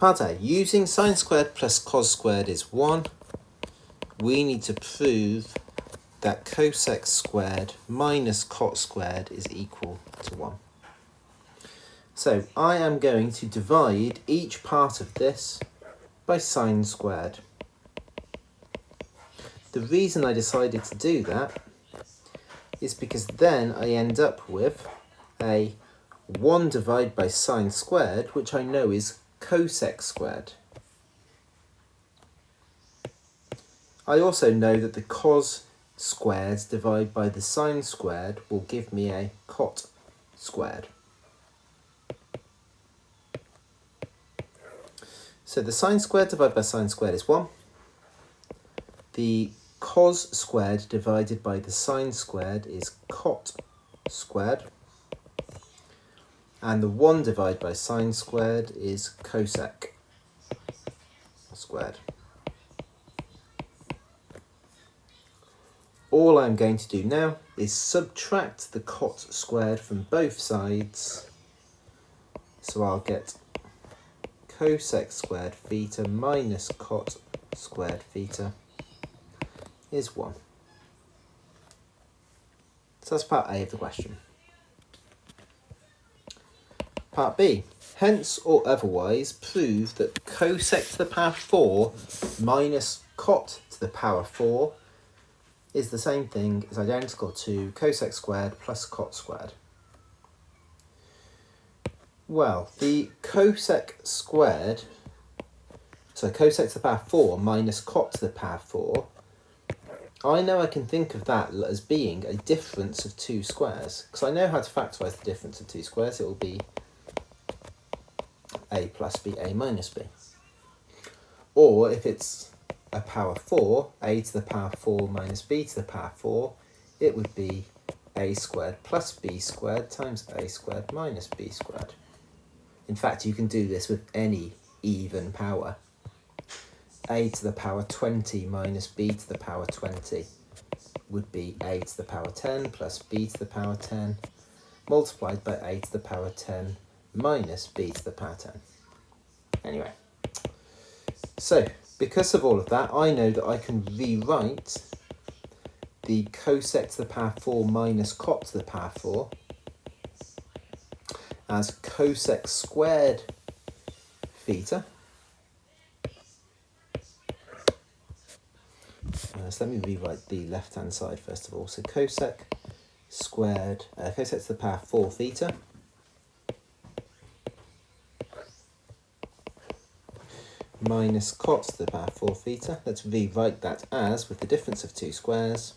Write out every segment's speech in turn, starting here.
Part A, using sine squared plus cos squared is 1, we need to prove that cosec squared minus cot squared is equal to 1. So I am going to divide each part of this by sine squared. The reason I decided to do that is because then I end up with a 1 divided by sine squared, which I know is cosec squared. I also know that the cos squared divided by the sine squared will give me a cot squared. So the sine squared divided by sine squared is 1. The cos squared divided by the sine squared is cot squared. And the 1 divided by sine squared is cosec squared. All I'm going to do now is subtract the cot squared from both sides. So I'll get cosec squared theta minus cot squared theta is 1. So that's part A of the question. Part B, hence or otherwise prove that cosec to the power 4 minus cot to the power 4 is the same thing as identical to cosec squared plus cot squared. Well, the cosec squared, so cosec to the power 4 minus cot to the power 4, I know I can think of that as being a difference of two squares, because I know how to factorise the difference of two squares. It will be a plus b, a minus b. Or if it's a power 4, a to the power 4 minus b to the power 4, it would be a squared plus b squared times a squared minus b squared. In fact, you can do this with any even power. A to the power 20 minus b to the power 20 would be a to the power 10 plus b to the power 10 multiplied by a to the power 10 minus b to the power 10. Anyway, so because of all of that, I know that I can rewrite the cosec to the power 4 minus cot to the power 4 as cosec squared theta. So let me rewrite the left-hand side first of all. So cosec squared, cosec to the power 4 theta minus cot to the power 4 theta. Let's rewrite that as, with the difference of two squares,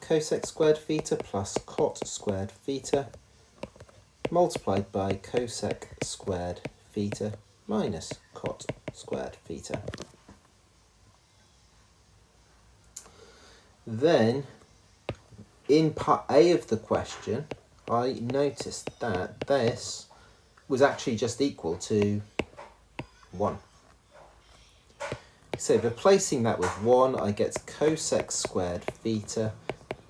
cosec squared theta plus cot squared theta multiplied by cosec squared theta minus cot squared theta. Then, in part A of the question, I noticed that this was actually just equal to 1. So replacing that with 1, I get cosec squared theta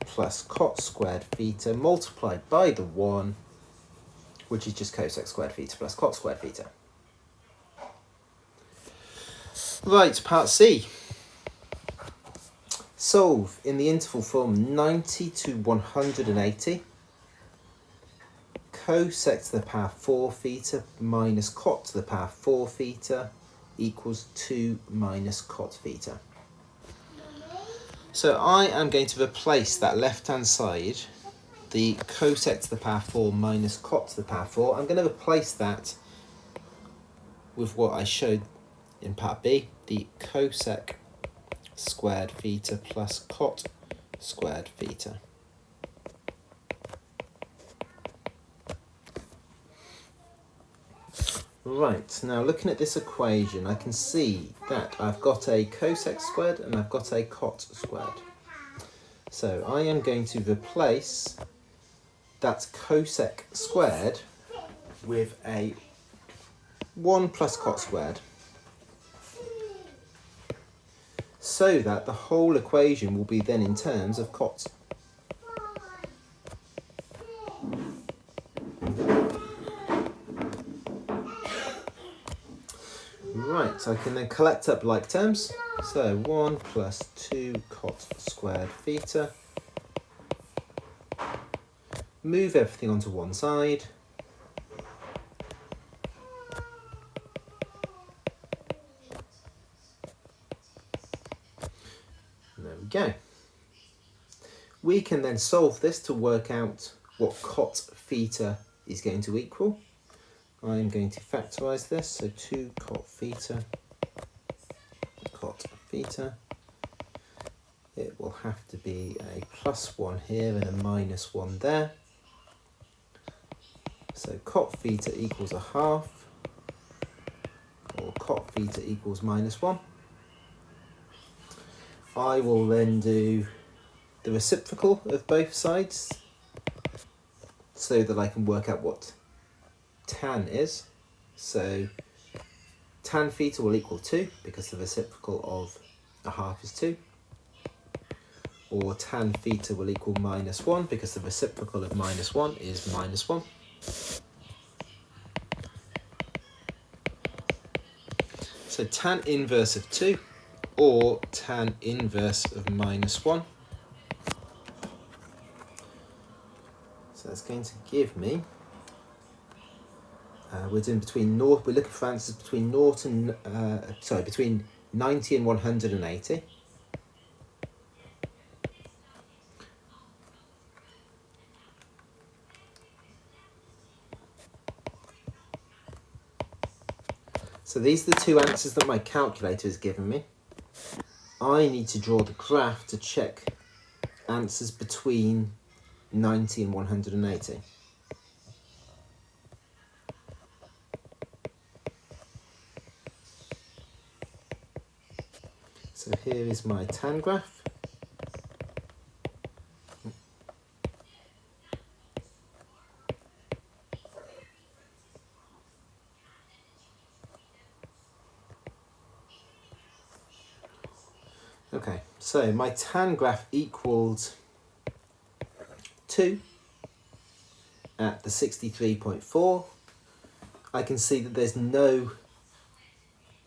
plus cot squared theta multiplied by the 1, which is just cosec squared theta plus cot squared theta. Right, part C. Solve in the interval from 90 to 180 cosec to the power 4 theta minus cot to the power 4 theta equals 2 minus cot theta. So I am going to replace that left-hand side, the cosec to the power 4 minus cot to the power 4. I'm going to replace that with what I showed in part B, the cosec squared theta plus cot squared theta. Right, now looking at this equation, I can see that I've got a cosec squared and I've got a cot squared. So I am going to replace that cosec squared with a 1 plus cot squared, so that the whole equation will be then in terms of cot. Right, so I can then collect up like terms. So 1 plus 2 cot squared theta. Move everything onto one side. There we go. We can then solve this to work out what cot theta is going to equal. I'm going to factorise this, so 2 cot theta. It will have to be a +1 here and a -1 there. So cot theta equals 1/2, or cot theta equals -1. I will then do the reciprocal of both sides so that I can work out what tan is. So tan theta will equal 2 because the reciprocal of 1/2 is 2. Or tan theta will equal -1 because the reciprocal of -1 is -1. So tan inverse of 2 or tan inverse of -1. So that's going to give me, we're looking for answers between between 90 and 180. So these are the two answers that my calculator has given me. I need to draw the graph to check answers between 90 and 180. So here is my tan graph. Okay, so my tan graph equals 2 at the 63.4. I can see that there's no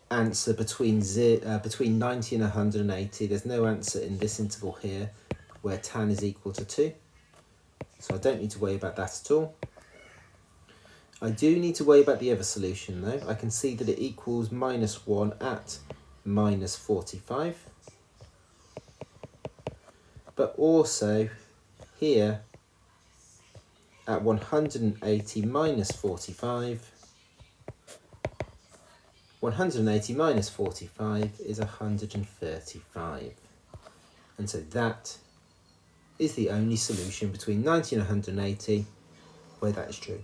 answer between 90 and 180. There's no answer in this interval here where tan is equal to 2. So I don't need to worry about that at all. I do need to worry about the other solution though. I can see that it equals -1 at -45. But also here at 180 minus 45, 180 minus 45 is 135. And so that is the only solution between 90 and 180 where that is true.